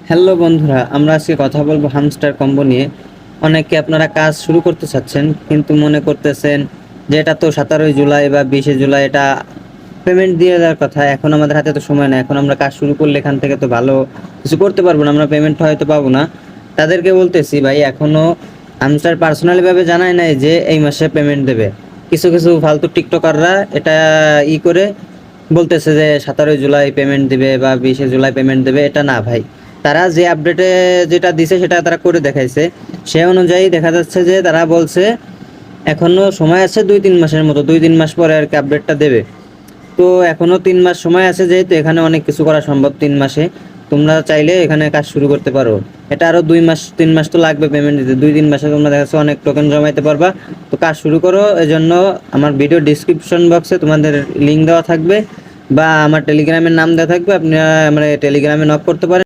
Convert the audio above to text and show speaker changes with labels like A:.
A: Hello বন্ধুরা, আমরা আজকে কথা বলবো হামস্টার কম্বো নিয়ে। অনেকে আপনারা কাজ শুরু করতে চাচ্ছেন, কিন্তু মনে করতেছেন যে এটা তো 17 জুলাই বা 20 জুলাই এটা পেমেন্ট দিয়ে দেওয়ার কথা। এখন আমাদের হাতে তো সময় নেই, এখন আমরা কাজ শুরু করলে এখান থেকে তো ভালো কিছু করতে পারবো না, আমরা পেমেন্ট হয়তো পাবো না। তাদেরকে বলতেছি, ভাই এখনো হামস্টার পার্সোনালি ভাবে জানায় নাই যে এই মাসে পেমেন্ট দেবে। কিছু কিছু ফালতু টিকটকাররা এটা করে বলতেছে যে 17 জুলাই পেমেন্ট দিবে বা 20 জুলাই পেমেন্ট দেবে। এটা না ভাই, তারা যে আপডেটে যেটা দিছে সেটা তারা করে দেখাইছে। সে অনুযায়ী দেখা যাচ্ছে যে তারা বলছে এখনো সময় আছে 2-3 মাসের মতো, 2-3 মাস পরে আর কি আপডেটটা দেবে। তো এখনো 3 মাস সময় আছে, যেহেতু এখানে অনেক কিছু করা সম্ভব 3 মাসে। তোমরা চাইলে এখানে কাজ শুরু করতে পারো। এটা আরো 2 মাস 3 মাস তো লাগবে পেমেন্ট দিতে, 2-3 মাসে তোমরা দেখা যাচ্ছে অনেক টোকেন জমাইতে পারবা। তো কাজ শুরু করো। এজন্য আমার ভিডিও ডিসক্রিপশন বক্সে তোমাদের লিঙ্ক দেওয়া থাকবে বা আমার টেলিগ্রামের নাম দেওয়া থাকবে, আপনারা আমার টেলিগ্রামে নক করতে পারেন।